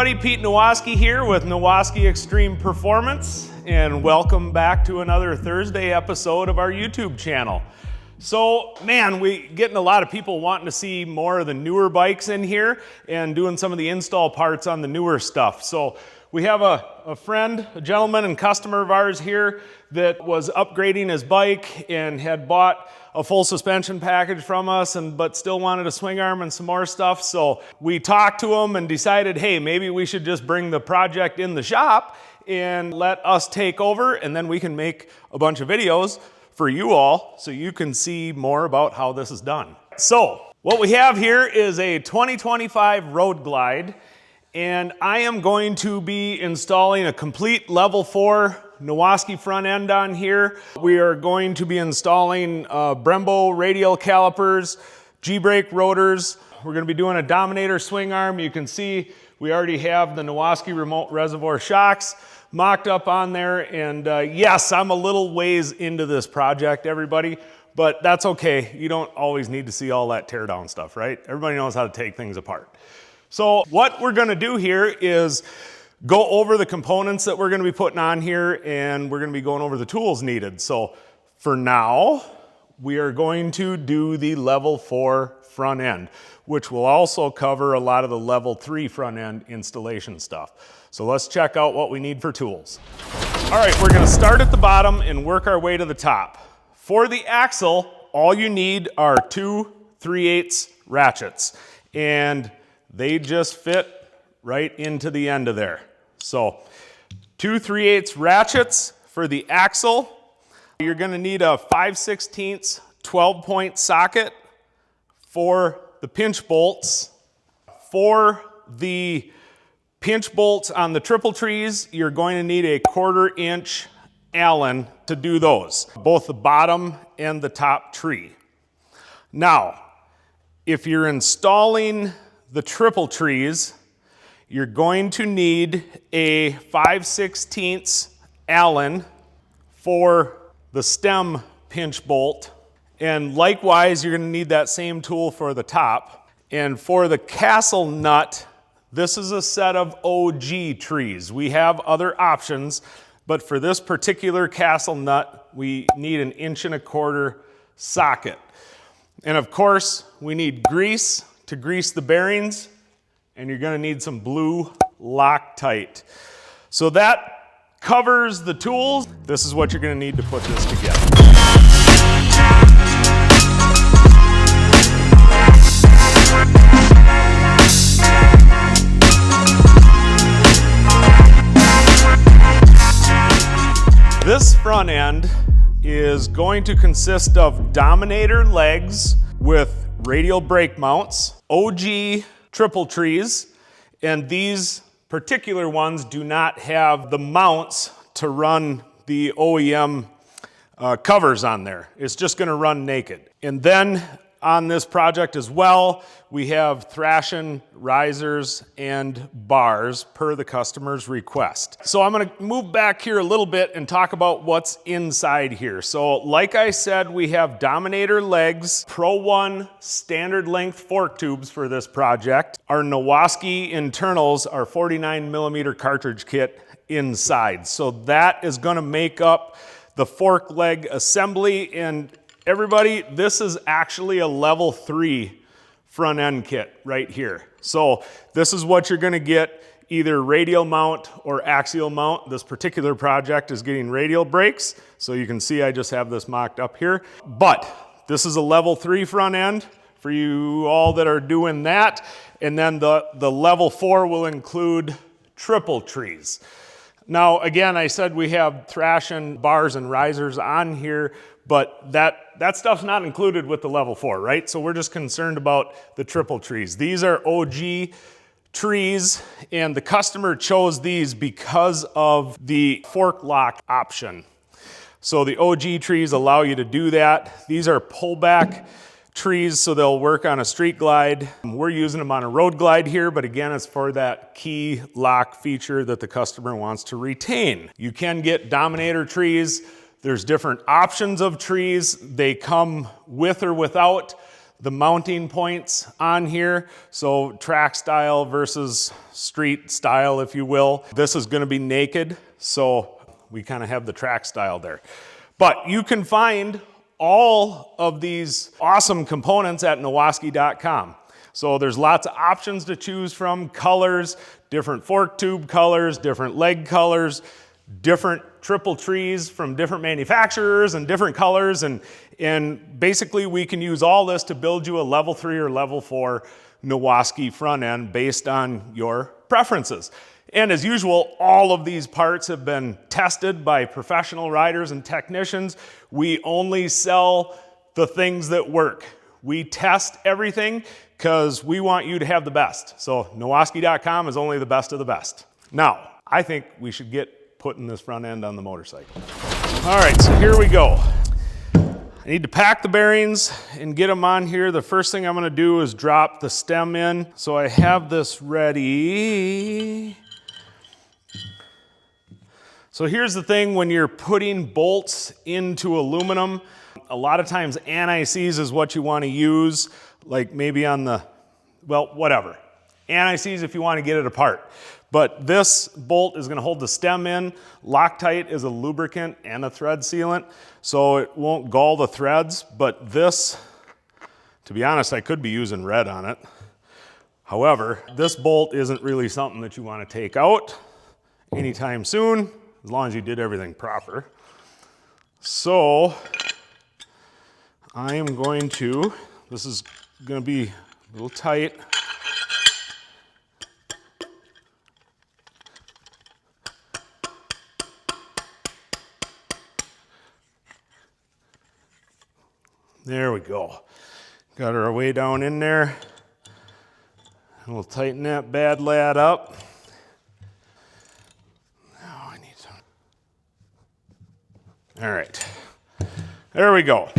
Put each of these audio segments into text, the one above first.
everybody, Pete Nowaskey here with Nowaskey Extreme Performance, and welcome back to another Thursday episode of our YouTube channel. So, man, we getting a lot of people wanting to see more of the newer bikes in here and doing some of the install parts on the newer stuff. So we have a friend, a gentleman and customer of ours here that was upgrading his bike and had bought a full suspension package from us, but still wanted a swing arm and some more stuff. So we talked to him and decided, hey, maybe we should just bring the project in the shop and let us take over, and then we can make a bunch of videos for you all so you can see more about how this is done. So what we have here is a 2025 Road Glide, and I am going to be installing a complete level 4 Nowaskey front end on here. We are going to be installing Brembo radial calipers, G-brake rotors. We're going to be doing a Dominator swing arm. You can see we already have the Nowaskey remote reservoir shocks mocked up on there. And yes, I'm a little ways into this project, everybody, but that's okay. You don't always need to see all that tear down stuff, right? Everybody knows how to take things apart. So what we're going to do here is go over the components that we're going to be putting on here, and we're going to be going over the tools needed. So for now, we are going to do the level 4 front end, which will also cover a lot of the level 3 front end installation stuff. So let's check out what we need for tools. All right, we're going to start at the bottom and work our way to the top. For the axle, all you need are 2 3/8 ratchets, and they just fit right into the end of there. So 2 3/8 ratchets for the axle. You're going to need a 5/16 12-point socket for the pinch bolts. For the pinch bolts on the triple trees, you're going to need a 1/4 inch Allen to do those, both the bottom and the top tree. Now, if you're installing the triple trees, you're going to need a 5/16 Allen for the stem pinch bolt. And likewise, you're going to need that same tool for the top. And for the castle nut, this is a set of OG trees. We have other options, but for this particular castle nut, we need an 1.25 inch socket. And of course, we need grease to grease the bearings, and you're going to need some blue Loctite. So that covers the tools. This is what you're going to need to put this together. This front end is going to consist of Dominator legs with radial brake mounts, OG triple trees, and these particular ones do not have the mounts to run the OEM covers on there. It's just going to run naked. And then on this project as well, we have thrashing risers and bars per the customer's request. So I'm going to move back here a little bit and talk about what's inside here. So like I said, we have Dominator legs, Pro 1 standard length fork tubes for this project. Our Nowaskey internals are 49mm cartridge kit inside. So that is going to make up the fork leg assembly. And everybody, this is actually a level 3 front end kit right here. So this is what you're going to get, either radial mount or axial mount. This particular project is getting radial brakes, so you can see I just have this mocked up here. But this is a level 3 front end for you all that are doing that. And then the level 4 will include triple trees. Now, again, I said we have thrashing bars and risers on here, but that stuff's not included with the level 4, right? So we're just concerned about the triple trees. These are OG trees, and the customer chose these because of the fork lock option. So the OG trees allow you to do that. These are pullback trees, so they'll work on a street glide. We're using them on a road glide here, but again, it's for that key lock feature that the customer wants to retain. You can get Dominator trees. There's different options of trees. They come with or without the mounting points on here. So track style versus street style, if you will. This is gonna be naked, so we kind of have the track style there. But you can find all of these awesome components at Nowaskey.com. So there's lots of options to choose from, colors, different fork tube colors, different leg colors, different triple trees from different manufacturers and different colors. And basically we can use all this to build you a level 3 or level 4 Nowaskey front end based on your preferences. And as usual, all of these parts have been tested by professional riders and technicians. We only sell the things that work. We test everything because we want you to have the best. So Nowaskey.com is only the best of the best. Now, I think we should get putting this front end on the motorcycle. All right, so here we go. I need to pack the bearings and get them on here. The first thing I'm gonna do is drop the stem in. So I have this ready. So here's the thing, when you're putting bolts into aluminum, a lot of times anti-seize is what you want to use, like maybe on the, well, whatever. Anti-seize if you want to get it apart. But this bolt is going to hold the stem in. Loctite is a lubricant and a thread sealant, so it won't gall the threads. But this, to be honest, I could be using red on it. However, this bolt isn't really something that you want to take out anytime soon, as long as you did everything proper. So I am going to, this is going to be a little tight. There we go. Got our way down in there. And we'll tighten that bad lad up. Now I need some. All right. There we go.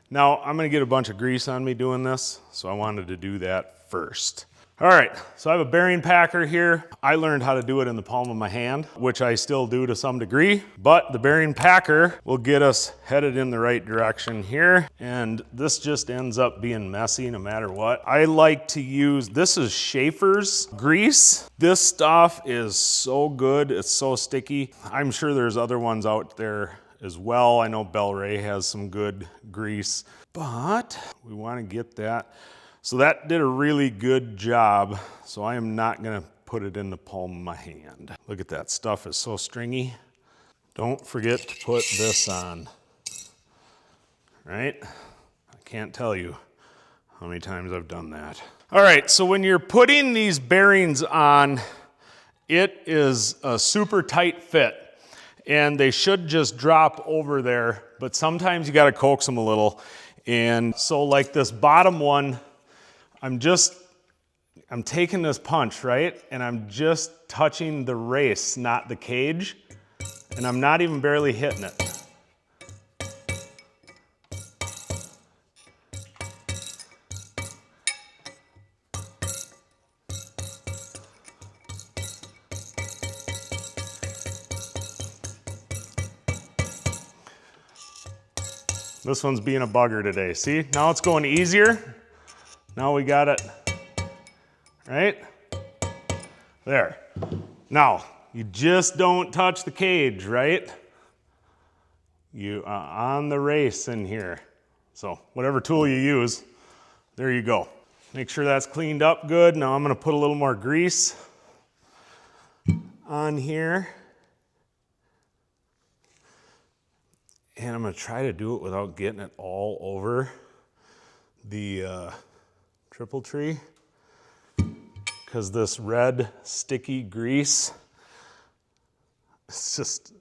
Now I'm gonna get a bunch of grease on me doing this, so I wanted to do that first. All right, so I have a bearing packer here. I learned how to do it in the palm of my hand, which I still do to some degree, but the bearing packer will get us headed in the right direction here. And this just ends up being messy no matter what. I like to use, this is Schaefer's grease. This stuff is so good, it's so sticky. I'm sure there's other ones out there as well. I know Bel Ray has some good grease, but we want to get that. So that did a really good job. So I am not going to put it in the palm of my hand. Look at that, stuff is so stringy. Don't forget to put this on, right? I can't tell you how many times I've done that. All right, so when you're putting these bearings on, it is a super tight fit. And they should just drop over there, but sometimes you gotta coax them a little. And so like this bottom one, I'm taking this punch, right? And I'm just touching the race, not the cage. And I'm not even barely hitting it. This one's being a bugger today. See, now it's going easier. Now we got it, right? There. Now, you just don't touch the cage, right? You are on the race in here. So whatever tool you use, there you go. Make sure that's cleaned up good. Now I'm gonna put a little more grease on here. And I'm gonna try to do it without getting it all over the triple tree, because this red sticky grease, it's just,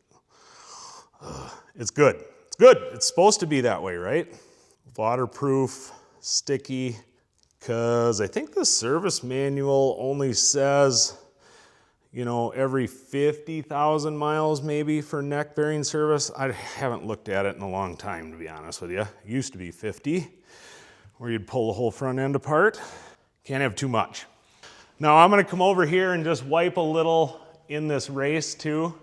it's good. It's good. It's supposed to be that way, right? Waterproof, sticky, because I think the service manual only says, you know, every 50,000 miles maybe for neck bearing service. I haven't looked at it in a long time, to be honest with you. It used to be 50, where you'd pull the whole front end apart. Can't have too much. Now I'm gonna come over here and just wipe a little in this race too.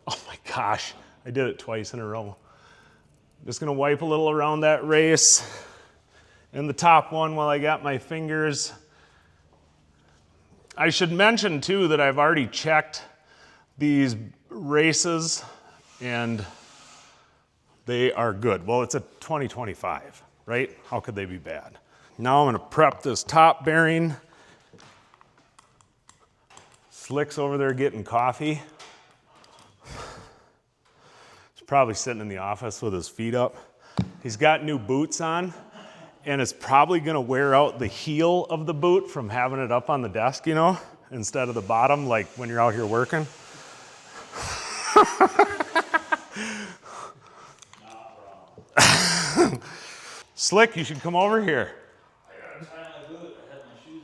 Oh my gosh, I did it twice in a row. Just gonna wipe a little around that race and the top one while I got my fingers. I should mention too that I've already checked these races and they are good. Well, it's a 2025, right? How could they be bad? Now I'm gonna prep this top bearing. Slick's over there getting coffee. He's probably sitting in the office with his feet up. He's got new boots on, and it's probably gonna wear out the heel of the boot from having it up on the desk, you know, instead of the bottom, like when you're out here working. Slick, you should come over here. I gotta tie my boot. I had my shoes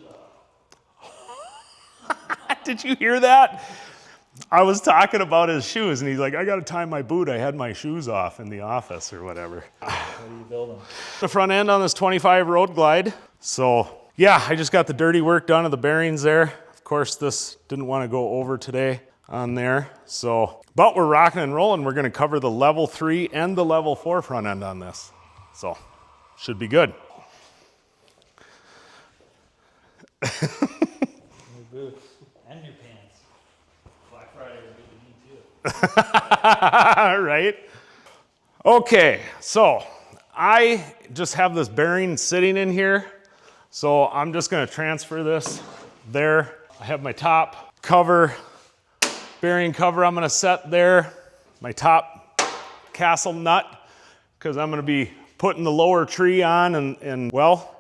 off. Did you hear that? I was talking about his shoes, and he's like, I gotta tie my boot. I had my shoes off in the office or whatever. What are you building? The front end on this 25 Road Glide. So yeah, I just got the dirty work done of the bearings there. Of course, this didn't want to go over today on there. So, but we're rocking and rolling. We're gonna cover the level 3 and the level 4 front end on this. So, should be good. New boots and new pants. Black Friday was good to me too. Right? Okay, so I just have this bearing sitting in here. So I'm just gonna transfer this there. I have my top cover, bearing cover I'm gonna set there. My top castle nut, because I'm gonna be putting the lower tree on and well,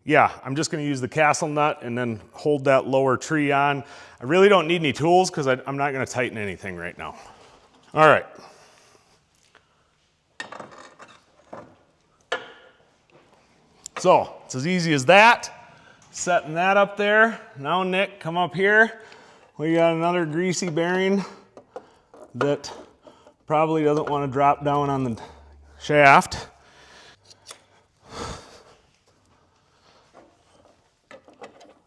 yeah, I'm just gonna use the castle nut and then hold that lower tree on. I really don't need any tools because I'm not gonna tighten anything right now. All right. So it's as easy as that. Setting that up there. Now Nick, come up here. We got another greasy bearing that probably doesn't want to drop down on the shaft.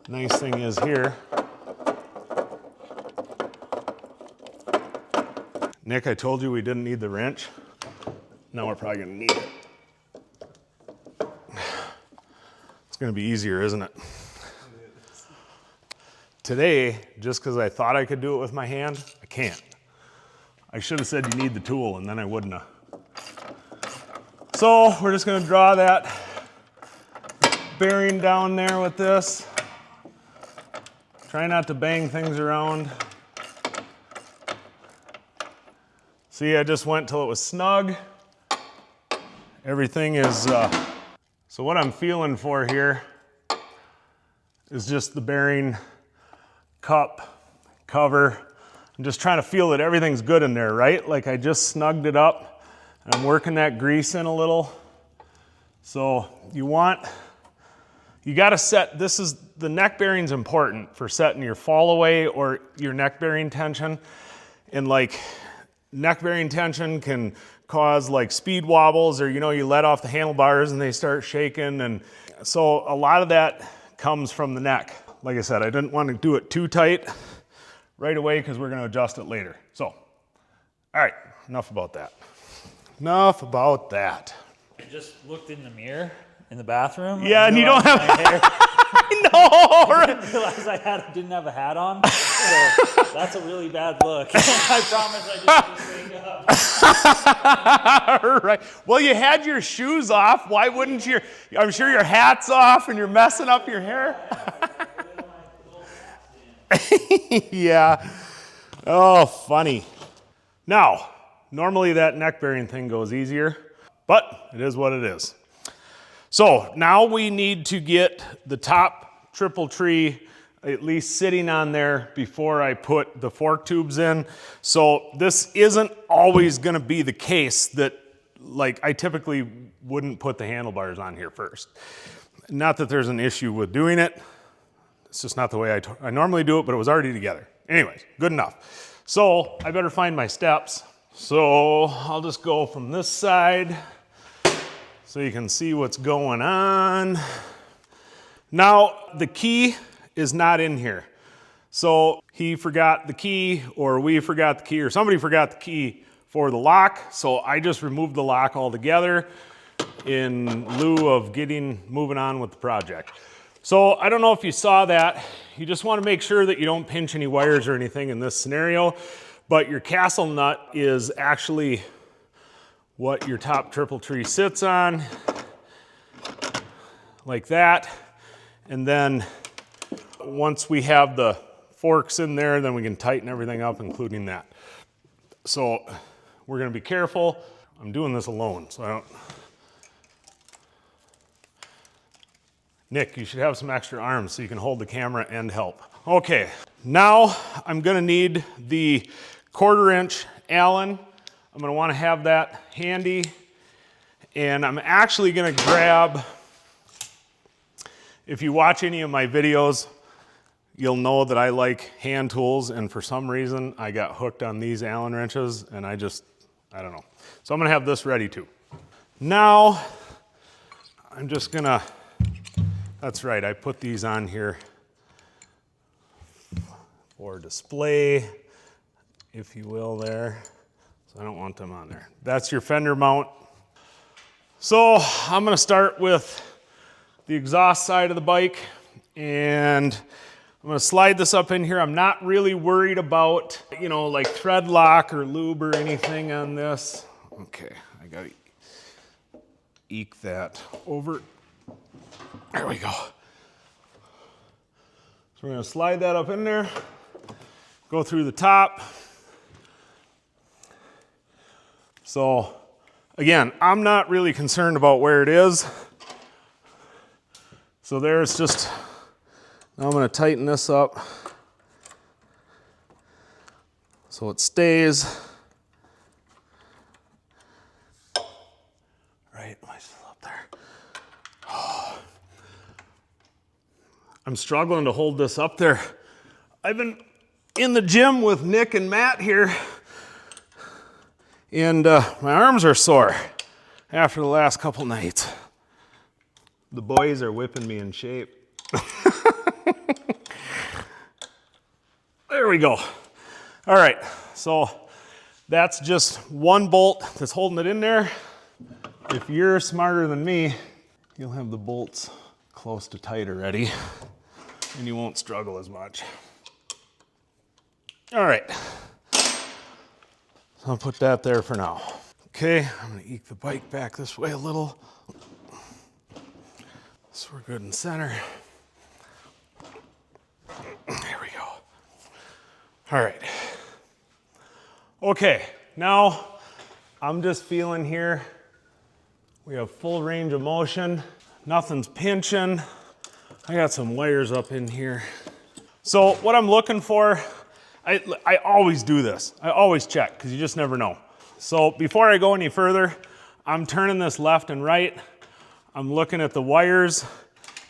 Nice thing is here, Nick, I told you we didn't need the wrench. Now we're probably gonna need it. It's gonna be easier, isn't it? Today, just because I thought I could do it with my hand, I can't. I should have said you need the tool and then I wouldn't have. So we're just gonna draw that bearing down there with this. Try not to bang things around. See, I just went till it was snug. Everything is, so what I'm feeling for here is just the bearing cup, cover. I'm just trying to feel that everything's good in there, right? Like I just snugged it up. And I'm working that grease in a little. So you gotta set, the neck bearing's important for setting your fall away or your neck bearing tension. And like neck bearing tension can cause like speed wobbles or, you know, you let off the handlebars and they start shaking. And so a lot of that comes from the neck. Like I said, I didn't want to do it too tight right away because we're going to adjust it later. So, all right, enough about that. Enough about that. I just looked in the mirror in the bathroom. Yeah, and you don't have my hair. I know, right? I didn't realize I didn't have a hat on. So that's a really bad look. I promise I just wake up. Right. Well, you had your shoes off. Why wouldn't you? I'm sure your hat's off and you're messing up your hair. Yeah. Oh, funny. Now, normally that neck bearing thing goes easier, but it is what it is. So now we need to get the top triple tree at least sitting on there before I put the fork tubes in. So this isn't always gonna be the case that, like, I typically wouldn't put the handlebars on here first. Not that there's an issue with doing it. It's just not the way I normally do it, but it was already together. Anyways, good enough. So I better find my steps. So I'll just go from this side so you can see what's going on. Now, the key is not in here. So he forgot the key, or we forgot the key, or somebody forgot the key for the lock. So I just removed the lock altogether in lieu of moving on with the project. So I don't know if you saw that. You just want to make sure that you don't pinch any wires or anything in this scenario, but your castle nut is actually what your top triple tree sits on, like that. And then once we have the forks in there, then we can tighten everything up, including that. So we're gonna be careful. I'm doing this alone, so I don't. Nick, you should have some extra arms so you can hold the camera and help. Okay, now I'm gonna need the 1/4 inch Allen. I'm gonna wanna have that handy. And I'm actually gonna grab, if you watch any of my videos, you'll know that I like hand tools, and for some reason I got hooked on these Allen wrenches, and I don't know. So I'm gonna have this ready too. Now, I'm just gonna, that's right, I put these on here for display, if you will, there. So I don't want them on there. That's your fender mount. So I'm gonna start with the exhaust side of the bike, and I'm gonna slide this up in here. I'm not really worried about, like thread lock or lube or anything on this. Okay, I gotta eke that over. There we go. So we're gonna slide that up in there, go through the top. So again, I'm not really concerned about where it is. So there's just, now I'm going to tighten this up so it stays right up there. Oh. I'm struggling to hold this up there. I've been in the gym with Nick and Matt here, and my arms are sore after the last couple nights. The boys are whipping me in shape. There we go. All right, so that's just one bolt that's holding it in there. If you're smarter than me, you'll have the bolts close to tight already, and you won't struggle as much. All right, so I'll put that there for now. Okay, I'm gonna eke the bike back this way a little. So we're good in center. There we go. All right. Okay, now I'm just feeling here. We have full range of motion. Nothing's pinching. I got some wires up in here. So what I'm looking for, I always do this. I always check, because you just never know. So before I go any further, I'm turning this left and right. I'm looking at the wires,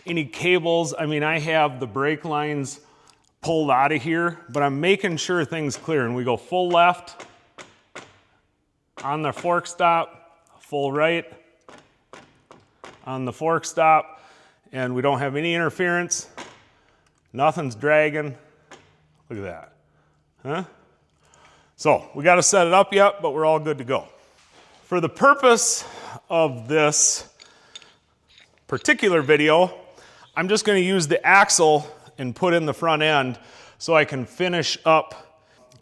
any cables. I mean, I have the brake lines pulled out of here, but I'm making sure things clear. And we go full left on the fork stop, full right on the fork stop, and we don't have any interference. Nothing's dragging. Look at that, huh? So we got to set it up yet, but we're all good to go. For the purpose of this particular video, I'm just going to use the axle and put in the front end so I can finish up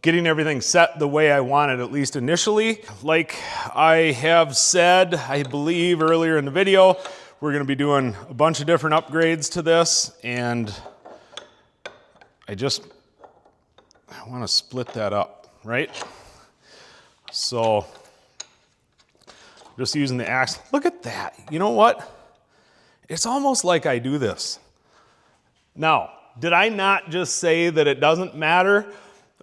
getting everything set the way I want it, at least initially. Like I have said, I believe earlier in the video, we're going to be doing a bunch of different upgrades to this, and I want to split that up, right? So just using the axle. Look at that. You know what? It's almost like I do this. Now, did I not just say that it doesn't matter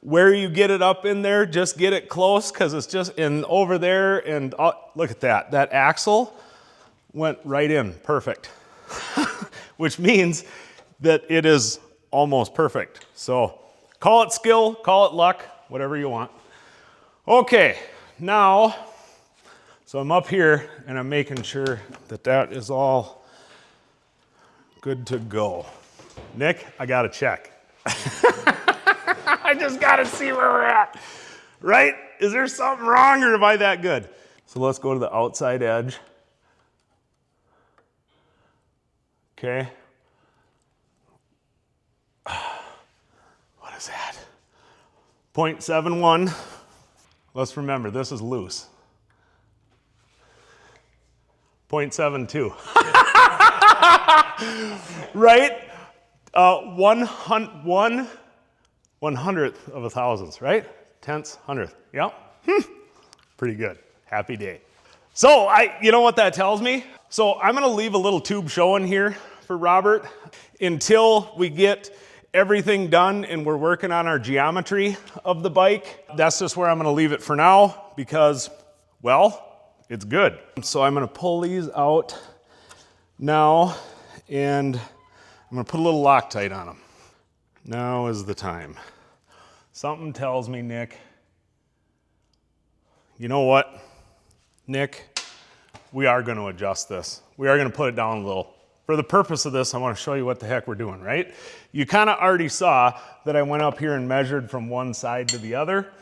where you get it up in there, just get it close, because it's just in over there, and look at that. That axle went right in, perfect. Which means that it is almost perfect. So call it skill, call it luck, whatever you want. Okay, now, so I'm up here and I'm making sure that that is all good to go. Nick, I gotta check. I just gotta see where we're at. Right? Is there something wrong or am I that good? So let's go to the outside edge. Okay. What is that? 0.71. Let's remember, this is loose. 0.72. Right? 1/100th of a thousandth, right? Tenths, hundredth. Yep. Pretty good. Happy day. So you know what that tells me? So I'm gonna leave a little tube showing here for Robert until we get everything done and we're working on our geometry of the bike. That's just where I'm gonna leave it for now because, well, it's good. So I'm gonna pull these out now and I'm gonna put a little Loctite on them. Now is the time. Something tells me, Nick, you know what, Nick, we are gonna adjust this. We are gonna put it down a little. For the purpose of this, I wanna show you what the heck we're doing, right? You kinda already saw that I went up here and measured from one side to the other.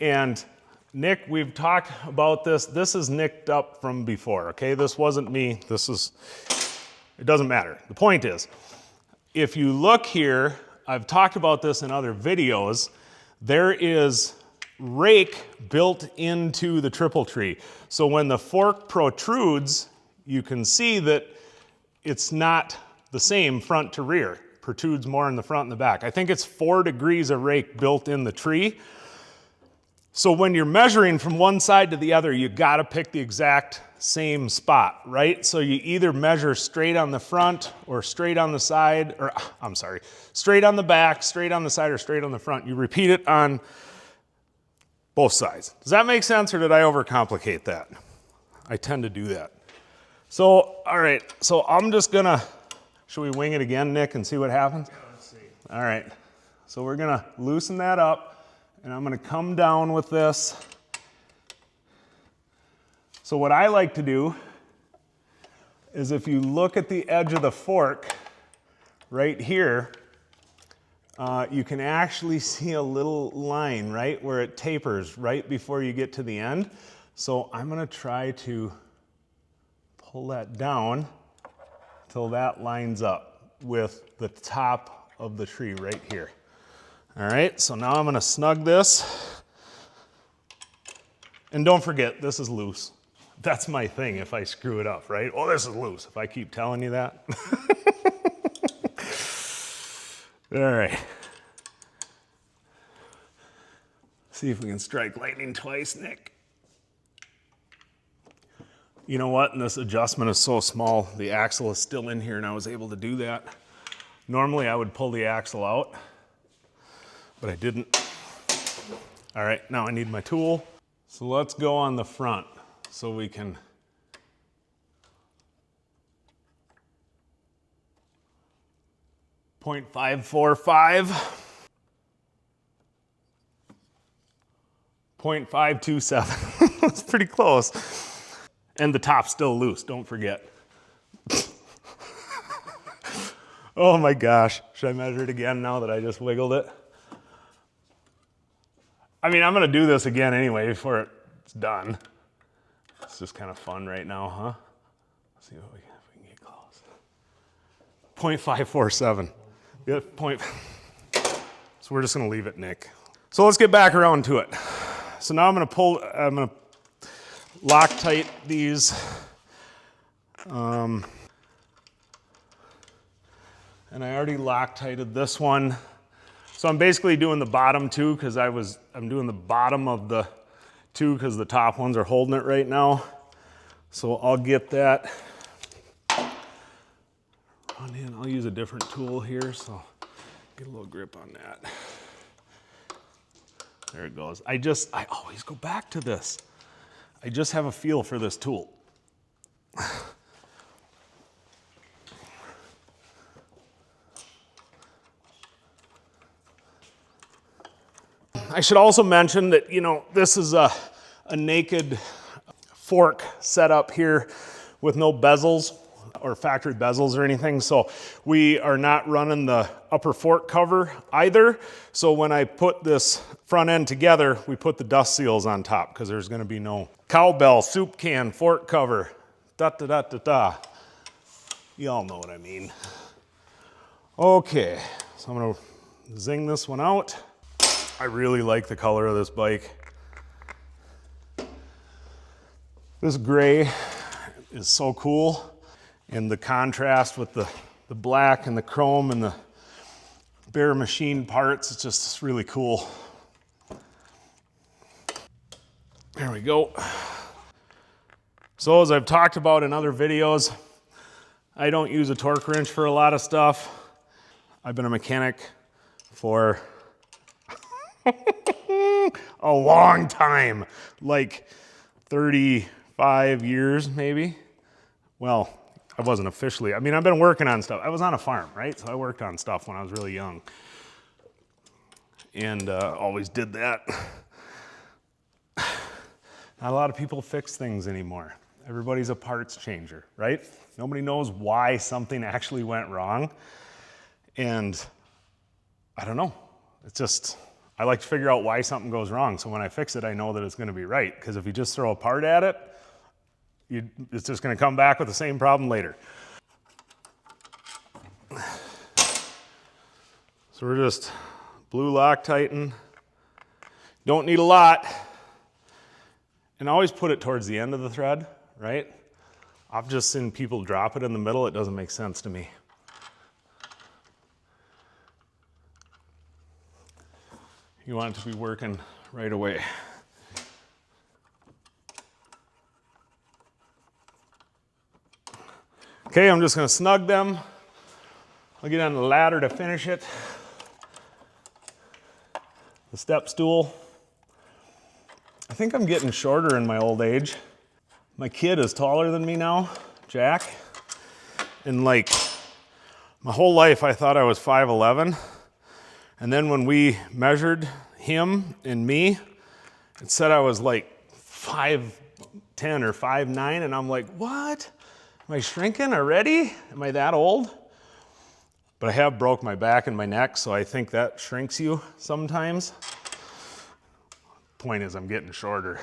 And Nick, we've talked about this. This is nicked up from before, okay? This wasn't me, it doesn't matter. The point is, if you look here, I've talked about this in other videos, there is rake built into the triple tree. So when the fork protrudes, you can see that it's not the same front to rear. Protrudes more in the front and the back. I think it's 4 degrees of rake built in the tree. So when you're measuring from one side to the other, you gotta pick the exact same spot, right? So you either measure straight on the front or straight on the side, or I'm sorry, straight on the back, straight on the side, or straight on the front. You repeat it on both sides. Does that make sense, or did I overcomplicate that? I tend to do that. So, all right, so I'm just gonna, should we wing it again, Nick, and see what happens? Yeah, let's see. All right, so we're gonna loosen that up, and I'm gonna come down with this. So what I like to do is if you look at the edge of the fork right here, you can actually see a little line, right, where it tapers right before you get to the end. So I'm gonna try to pull that down till that lines up with the top of the tree right here. All right, so now I'm gonna snug this. And don't forget, this is loose. That's my thing if I screw it up, right? Oh, this is loose, if I keep telling you that. All right. See if we can strike lightning twice, Nick. You know what? And this adjustment is so small, the axle is still in here and I was able to do that. Normally I would pull the axle out, but I didn't. All right, now I need my tool. So let's go on the front so we can .545, 0.527. That's pretty close. And the top's still loose, don't forget. Oh my gosh, should I measure it again now that I just wiggled it? I mean, I'm gonna do this again anyway before it's done. It's just kind of fun right now, huh? Let's see if we can get close. 0.547. Yeah, So we're just gonna leave it, Nick. So let's get back around to it. So now I'm gonna Loctite these. And I already Loctited this one. So I'm basically doing the bottom two because I'm doing the bottom of the two because the top ones are holding it right now. So I'll get that. Run in. I'll use a different tool here, so get a little grip on that. There it goes. I always go back to this. I just have a feel for this tool. I should also mention that, you know, this is a naked fork setup here with no bezels or factory bezels or anything, so we are not running the upper fork cover either. So when I put this front end together, we put the dust seals on top because there's going to be no cowbell, soup can, fork cover, da-da-da-da-da. You all know what I mean. Okay, so I'm going to zing this one out. I really like the color of this bike. This gray is so cool, and the contrast with the black and the chrome and the bare machine parts, it's just really cool. There we go. So as I've talked about in other videos, I don't use a torque wrench for a lot of stuff. I've been a mechanic for a long time, like 35 years maybe. Well, I wasn't officially. I mean, I've been working on stuff. I was on a farm, right? So I worked on stuff when I was really young. And always did that. Not a lot of people fix things anymore. Everybody's a parts changer, right? Nobody knows why something actually went wrong. And I don't know. It's just, I like to figure out why something goes wrong. So when I fix it, I know that it's going to be right. Because if you just throw a part at it, it's just going to come back with the same problem later. So we're just blue Loctiting. Don't need a lot. And always put it towards the end of the thread, right? I've just seen people drop it in the middle. It doesn't make sense to me. You want it to be working right away. Okay, I'm just going to snug them. I'll get on the ladder to finish it. The step stool. I think I'm getting shorter in my old age. My kid is taller than me now, Jack. And like my whole life I thought I was 5'11". And then when we measured him and me, it said I was like 5'10" or 5'9", and I'm like, what? Am I shrinking already? Am I that old? But I have broke my back and my neck, so I think that shrinks you sometimes. Point is, I'm getting shorter.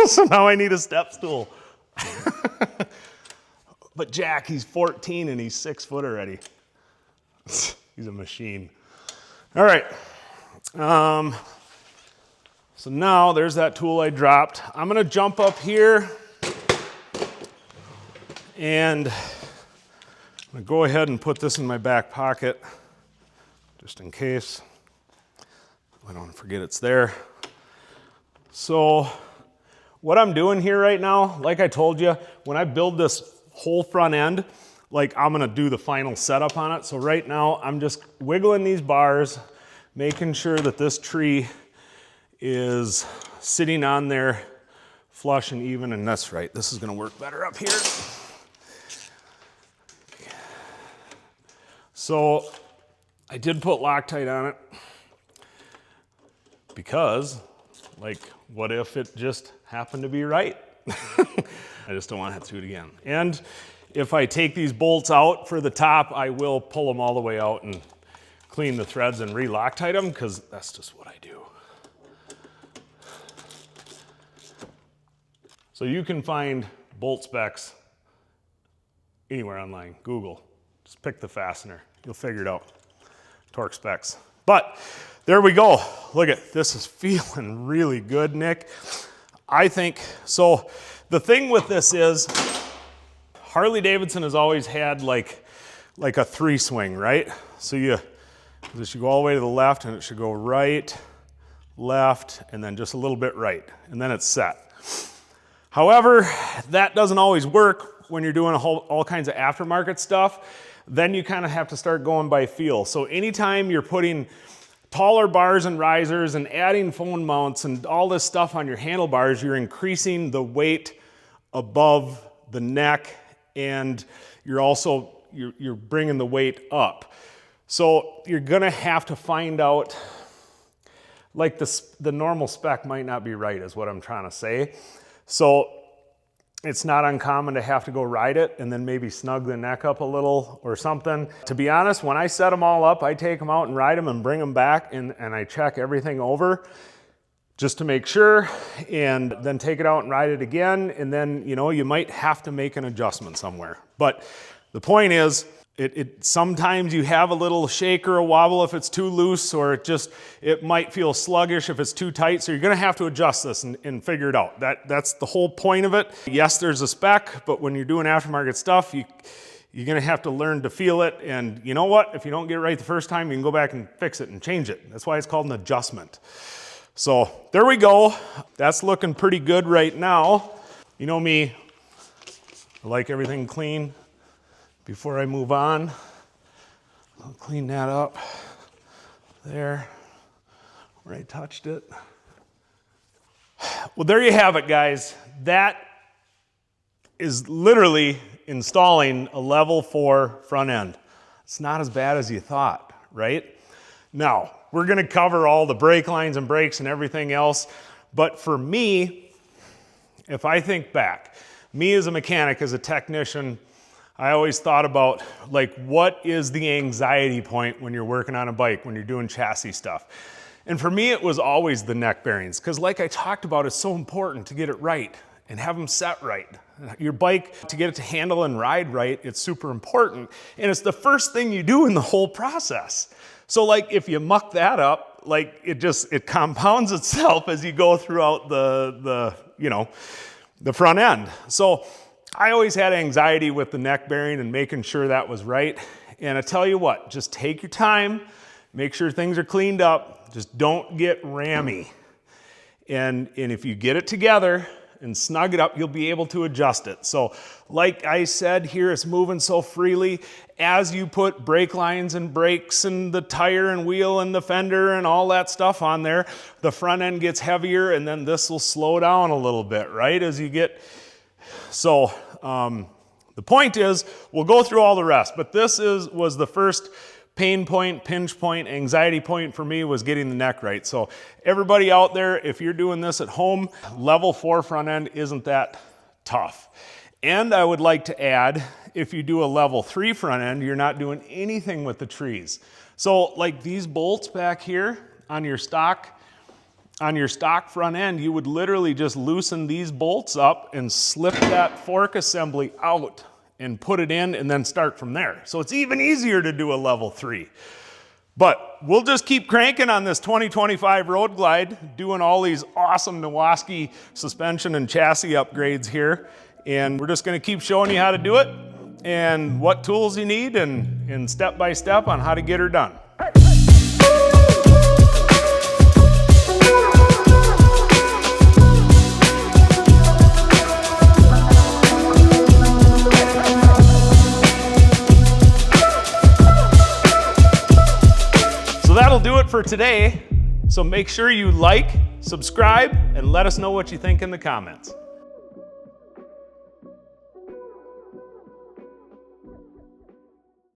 So now I need a step stool. But Jack, he's 14 and he's 6 foot already. He's a machine. All right. So now there's that tool I dropped. I'm going to jump up here and I'm going to go ahead and put this in my back pocket just in case. I don't forget it's there. So what I'm doing here right now, like I told you, when I build this whole front end, like I'm gonna do the final setup on it. So right now I'm just wiggling these bars, making sure that this tree is sitting on there flush and even, and that's right. This is gonna work better up here. So I did put Loctite on it because, like, what if it just happened to be right? I just don't want to have to do it again. And if I take these bolts out for the top, I will pull them all the way out and clean the threads and re-Loctite them, because that's just what I do. So you can find bolt specs anywhere online. Google. Just pick the fastener. You'll figure it out. Torque specs. But there we go. Look at this, is feeling really good, Nick. I think so. The thing with this is Harley-Davidson has always had like a 3-swing, right? So this should go all the way to the left, and it should go right, left, and then just a little bit right, and then it's set. However, that doesn't always work when you're doing all kinds of aftermarket stuff. Then you kind of have to start going by feel. So anytime you're putting taller bars and risers and adding phone mounts and all this stuff on your handlebars, you're increasing the weight above the neck, and you're also you're bringing the weight up. So you're gonna have to find out, like the normal spec might not be right, is what I'm trying to say. So it's not uncommon to have to go ride it and then maybe snug the neck up a little or something. To be honest, when I set them all up, I take them out and ride them and bring them back and I check everything over just to make sure, and then take it out and ride it again. And then, you know, you might have to make an adjustment somewhere. But the point is, sometimes you have a little shake or a wobble if it's too loose, or it might feel sluggish if it's too tight. So you're gonna have to adjust this and figure it out. That's the whole point of it. Yes, there's a spec, but when you're doing aftermarket stuff, you're gonna have to learn to feel it. And you know what? If you don't get it right the first time, you can go back and fix it and change it. That's why it's called an adjustment. So there we go. That's looking pretty good right now. You know me, I like everything clean. Before I move on, I'll clean that up there where I touched it. Well, there you have it, guys. That is literally installing a level 4 front end. It's not as bad as you thought, right? Now, we're gonna cover all the brake lines and brakes and everything else, but for me, if I think back, me as a mechanic, as a technician, I always thought about, like, what is the anxiety point when you're working on a bike, when you're doing chassis stuff? And for me, it was always the neck bearings, because like I talked about, it's so important to get it right and have them set right. Your bike, to get it to handle and ride right, it's super important. And it's the first thing you do in the whole process. So like, if you muck that up, like, it compounds itself as you go throughout the front end. So I always had anxiety with the neck bearing and making sure that was right. And I tell you what, just take your time, make sure things are cleaned up, just don't get rammy. And if you get it together and snug it up, you'll be able to adjust it. So like I said here, it's moving so freely. As you put brake lines and brakes and the tire and wheel and the fender and all that stuff on there, the front end gets heavier, and then this will slow down a little bit, right? As you get, so the point is, we'll go through all the rest, but this was the first pain point, pinch point, anxiety point for me, was getting the neck right. So everybody out there, if you're doing this at home, level 4 front end isn't that tough. And I would like to add, if you do a level 3 front end, you're not doing anything with the trees. So like these bolts back here on your stock front end, you would literally just loosen these bolts up and slip that fork assembly out and put it in and then start from there. So it's even easier to do a level 3. But we'll just keep cranking on this 2025 Road Glide, doing all these awesome Nowaskey suspension and chassis upgrades here. And we're just gonna keep showing you how to do it and what tools you need and step by step on how to get her done. That'll do it for today. So make sure you like, subscribe, and let us know what you think in the comments.